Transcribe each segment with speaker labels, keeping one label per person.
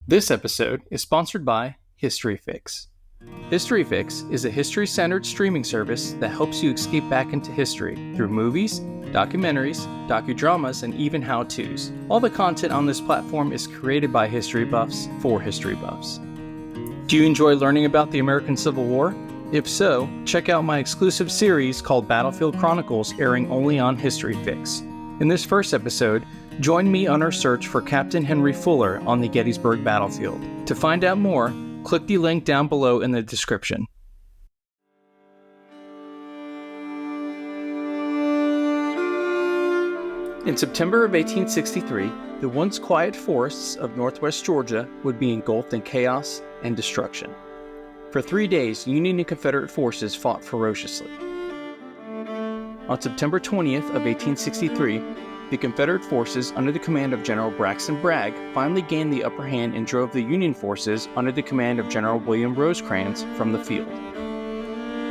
Speaker 1: This episode is sponsored by HistoryFix. HistoryFix is a history-centered streaming service that helps you escape back into history through movies, documentaries, docudramas, and even how-tos. All the content on this platform is created by history buffs for history buffs. Do you enjoy learning about the American Civil War? If so, check out my exclusive series called Battlefield Chronicles, airing only on HistoryFix. In this first episode, join me on our search for Captain Henry Fuller on the Gettysburg battlefield. To find out more, click the link down below in the description. In September of 1863, the once quiet forests of northwest Georgia would be engulfed in chaos and destruction. For 3 days, Union and Confederate forces fought ferociously. On September 20th of 1863, the Confederate forces under the command of General Braxton Bragg finally gained the upper hand and drove the Union forces under the command of General William Rosecrans from the field.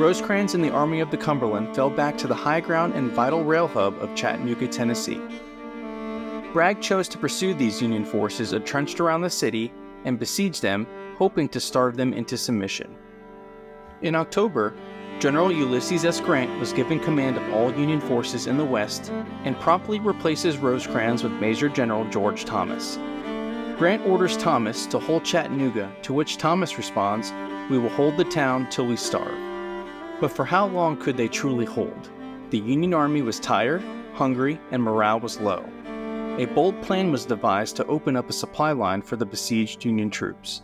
Speaker 1: Rosecrans and the Army of the Cumberland fell back to the high ground and vital rail hub of Chattanooga, Tennessee. Bragg chose to pursue these Union forces entrenched around the city and besiege them, hoping to starve them into submission. In October, General Ulysses S. Grant was given command of all Union forces in the West and promptly replaces Rosecrans with Major General George Thomas. Grant orders Thomas to hold Chattanooga, to which Thomas responds, "We will hold the town till we starve." But for how long could they truly hold? The Union Army was tired, hungry, and morale was low. A bold plan was devised to open up a supply line for the besieged Union troops.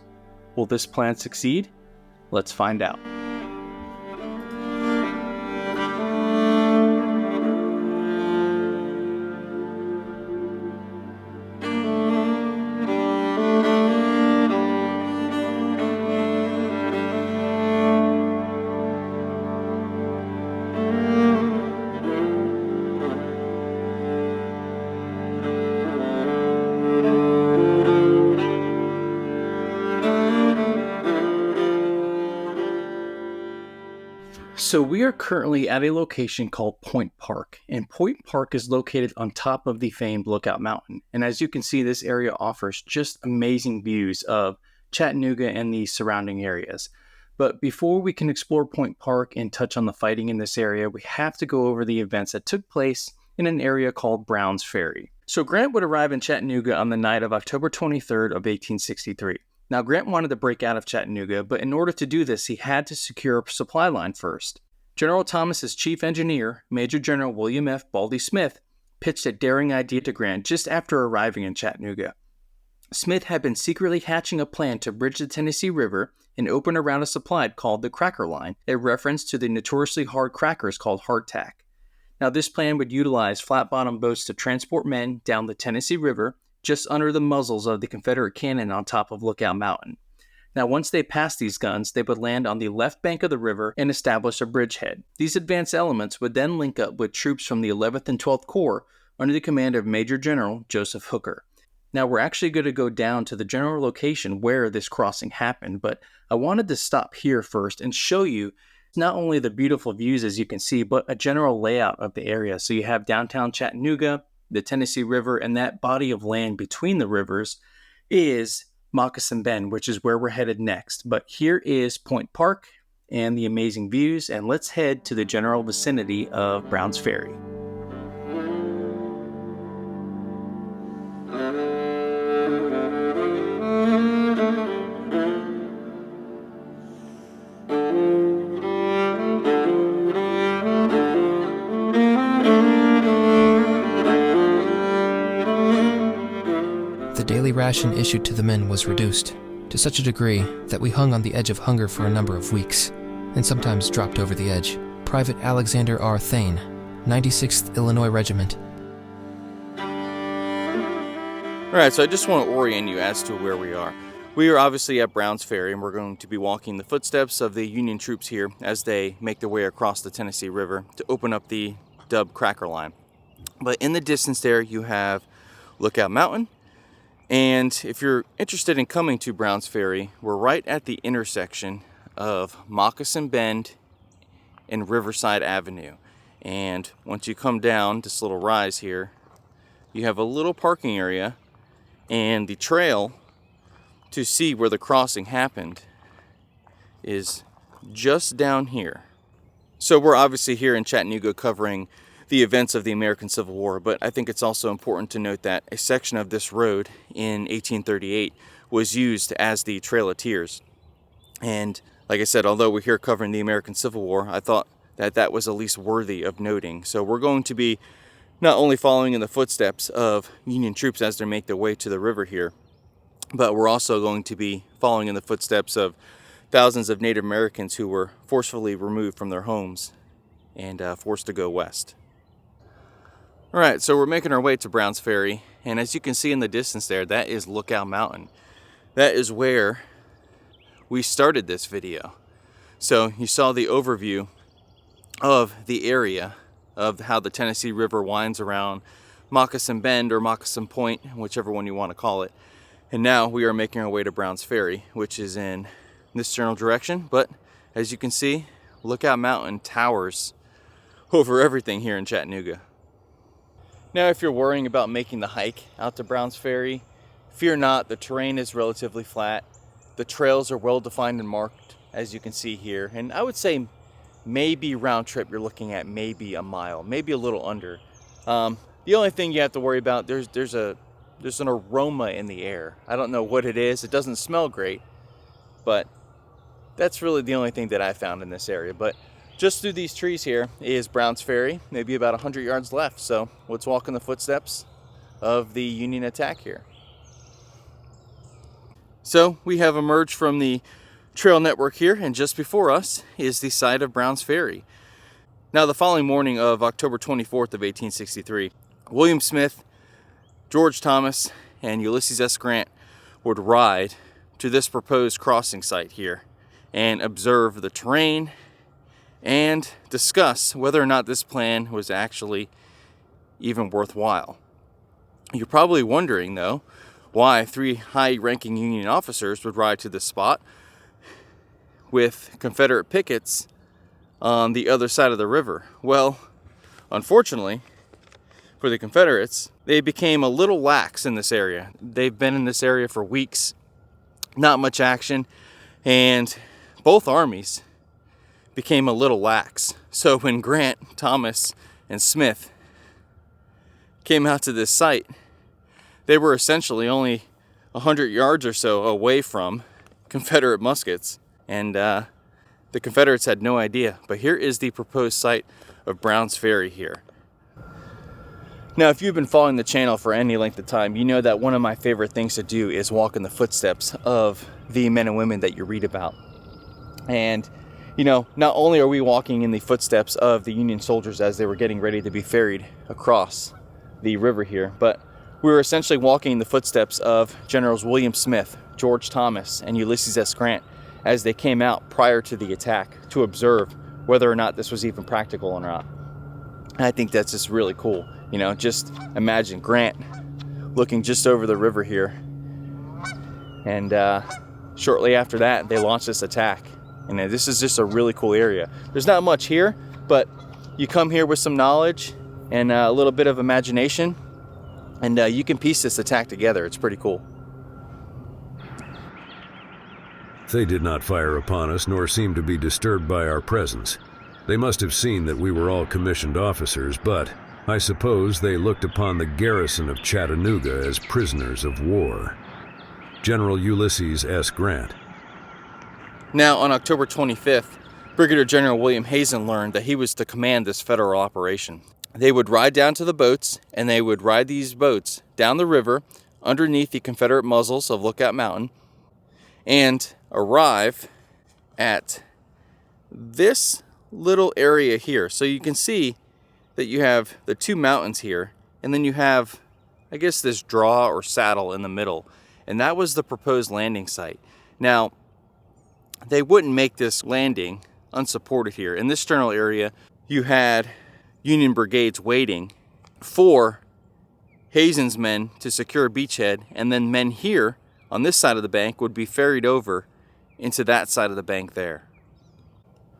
Speaker 1: Will this plan succeed? Let's find out. So we are currently at a location called Point Park, and Point Park is located on top of the famed Lookout Mountain. And as you can see, this area offers just amazing views of Chattanooga and the surrounding areas. But before we can explore Point Park and touch on the fighting in this area, we have to go over the events that took place in an area called Brown's Ferry. So Grant would arrive in Chattanooga on the night of October 23rd of 1863. Now, Grant wanted to break out of Chattanooga, but in order to do this, he had to secure a supply line first. General Thomas's chief engineer, Major General William F. Baldy Smith, pitched a daring idea to Grant just after arriving in Chattanooga. Smith had been secretly hatching a plan to bridge the Tennessee River and open a route of supply called the Cracker Line, a reference to the notoriously hard crackers called hardtack. Now, this plan would utilize flat-bottom boats to transport men down the Tennessee River just under the muzzles of the Confederate cannon on top of Lookout Mountain. Now, once they passed these guns, they would land on the left bank of the river and establish a bridgehead. These advanced elements would then link up with troops from the 11th and 12th Corps under the command of Major General Joseph Hooker. Now, we're actually going to go down to the general location where this crossing happened, but I wanted to stop here first and show you not only the beautiful views as you can see, but a general layout of the area. So you have downtown Chattanooga, the Tennessee River, and that body of land between the rivers is Moccasin Bend, which is where we're headed next. But here is Point Park and the amazing views, and let's head to the general vicinity of Brown's Ferry.
Speaker 2: The daily ration issued to the men was reduced to such a degree that we hung on the edge of hunger for a number of weeks, and sometimes dropped over the edge. Private Alexander R. Thane, 96th Illinois Regiment.
Speaker 1: Alright, so I just want to orient you as to where we are. We are obviously at Brown's Ferry, and we're going to be walking the footsteps of the Union troops here as they make their way across the Tennessee River to open up the dubbed Cracker Line. But in the distance there, you have Lookout Mountain. And if you're interested in coming to Brown's Ferry, we're right at the intersection of Moccasin Bend and Riverside Avenue. And once you come down this little rise here, you have a little parking area, and the trail to see where the crossing happened is just down here. So we're obviously here in Chattanooga covering the events of the American Civil War, but I think it's also important to note that a section of this road in 1838 was used as the Trail of Tears. And like I said, although we're here covering the American Civil War, I thought that that was at least worthy of noting. So we're going to be not only following in the footsteps of Union troops as they make their way to the river here, but we're also going to be following in the footsteps of thousands of Native Americans who were forcefully removed from their homes and forced to go west. All right, so we're making our way to Browns Ferry, and as you can see in the distance there, that is Lookout Mountain. That is where we started this video. So you saw the overview of the area of how the Tennessee River winds around Moccasin Bend or Moccasin Point, whichever one you want to call it. And now we are making our way to Browns Ferry, which is in this general direction. But as you can see, Lookout Mountain towers over everything here in Chattanooga. Now, if you're worrying about making the hike out to Browns Ferry, fear not, the terrain is relatively flat. The trails are well defined and marked, as you can see here. And I would say maybe round trip you're looking at maybe a mile, maybe a little under. The only thing you have to worry about, there's an aroma in the air. I don't know what it is. It doesn't smell great, but that's really the only thing that I found in this area. But just through these trees here is Browns Ferry, maybe about 100 yards left. So let's walk in the footsteps of the Union attack here. So we have emerged from the trail network here, and just before us is the site of Browns Ferry. Now, the following morning of October 24th of 1863, William Smith, George Thomas, and Ulysses S. Grant would ride to this proposed crossing site here and observe the terrain and discuss whether or not this plan was actually even worthwhile. You're probably wondering, though, why three high-ranking Union officers would ride to this spot with Confederate pickets on the other side of the river. Well, unfortunately for the Confederates, they became a little lax in this area. They've been in this area for weeks, not much action, and both armies became a little lax. So when Grant, Thomas, and Smith came out to this site, they were essentially only 100 yards or so away from Confederate muskets, and the Confederates had no idea. But here is the proposed site of Browns Ferry here. Now, if you've been following the channel for any length of time, you know that one of my favorite things to do is walk in the footsteps of the men and women that you read about. And you know, not only are we walking in the footsteps of the Union soldiers as they were getting ready to be ferried across the river here, but we were essentially walking in the footsteps of Generals William Smith, George Thomas, and Ulysses S. Grant as they came out prior to the attack to observe whether or not this was even practical or not. And I think that's just really cool. You know, just imagine Grant looking just over the river here. And shortly after that, they launched this attack. And this is just a really cool area. There's not much here, but you come here with some knowledge and a little bit of imagination, and you can piece this attack together. It's pretty cool.
Speaker 3: They did not fire upon us, nor seem to be disturbed by our presence. They must have seen that we were all commissioned officers, but I suppose they looked upon the garrison of Chattanooga as prisoners of war. General Ulysses S. Grant.
Speaker 1: Now, on October 25th, Brigadier General William Hazen learned that he was to command this federal operation. They would ride down to the boats, and they would ride these boats down the river underneath the Confederate muzzles of Lookout Mountain and arrive at this little area here. So you can see that you have the two mountains here, and then you have, I guess, this draw or saddle in the middle, and that was the proposed landing site. Now, they wouldn't make this landing unsupported here. In this general area, you had Union brigades waiting for Hazen's men to secure a beachhead, and then men here on this side of the bank would be ferried over into that side of the bank there.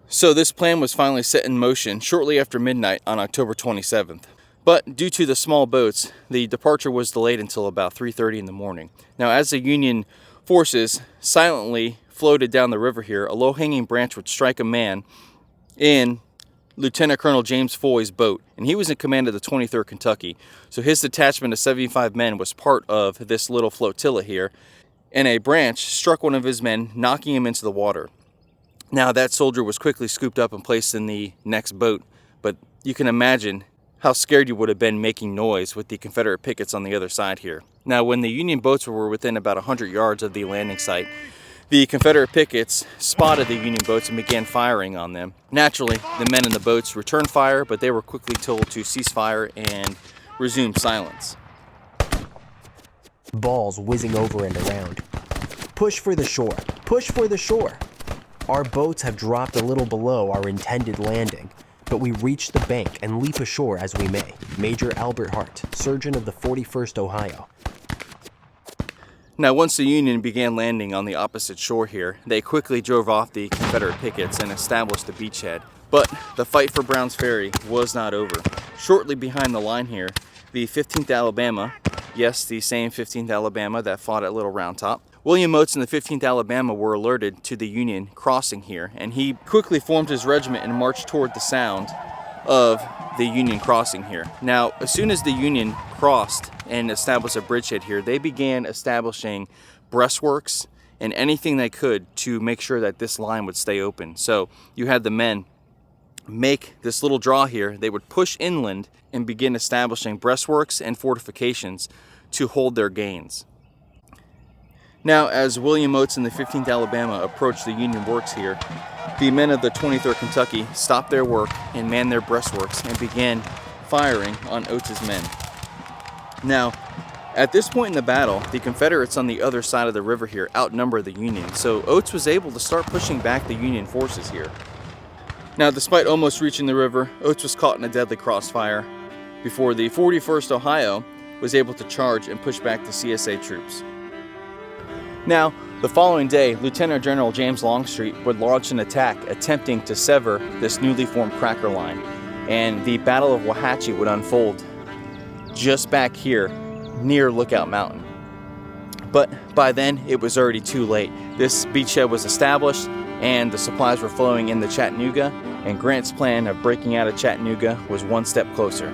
Speaker 1: So this plan was finally set in motion shortly after midnight on October 27th. But due to the small boats, the departure was delayed until about 3:30 in the morning. Now, as the Union forces silently floated down the river here, a low-hanging branch would strike a man in Lieutenant Colonel James Foy's boat, and he was in command of the 23rd Kentucky. So his detachment of 75 men was part of this little flotilla here, and a branch struck one of his men, knocking him into the water. Now that soldier was quickly scooped up and placed in the next boat, but you can imagine how scared you would have been making noise with the Confederate pickets on the other side here. Now when the Union boats were within about 100 yards of the landing site, the Confederate pickets spotted the Union boats and began firing on them. Naturally, the men in the boats returned fire, but they were quickly told to cease fire and resume silence.
Speaker 4: Balls whizzing over and around. Push for the shore. Push for the shore. Our boats have dropped a little below our intended landing, but we reach the bank and leap ashore as we may. Major Albert Hart, surgeon of the 41st Ohio.
Speaker 1: Now, once the Union began landing on the opposite shore here, they quickly drove off the Confederate pickets and established the beachhead. But the fight for Brown's Ferry was not over. Shortly behind the line here, the 15th Alabama, yes, the same 15th Alabama that fought at Little Round Top, William Oates and the 15th Alabama were alerted to the Union crossing here, and he quickly formed his regiment and marched toward the sound of the Union crossing here. Now, as soon as the Union crossed and established a bridgehead here, they began establishing breastworks and anything they could to make sure that this line would stay open. So you had the men make this little draw here. They would push inland and begin establishing breastworks and fortifications to hold their gains. Now, as William Oates and the 15th Alabama approached the Union works here, the men of the 23rd Kentucky stopped their work and manned their breastworks and began firing on Oates' men. Now, at this point in the battle, the Confederates on the other side of the river here outnumbered the Union, so Oates was able to start pushing back the Union forces here. Now, despite almost reaching the river, Oates was caught in a deadly crossfire before the 41st Ohio was able to charge and push back the CSA troops. Now, the following day, Lieutenant General James Longstreet would launch an attack attempting to sever this newly formed cracker line, and the Battle of Wauhatchie would unfold just back here near Lookout Mountain. But by then, it was already too late. This beachhead was established, and the supplies were flowing into Chattanooga, and Grant's plan of breaking out of Chattanooga was one step closer.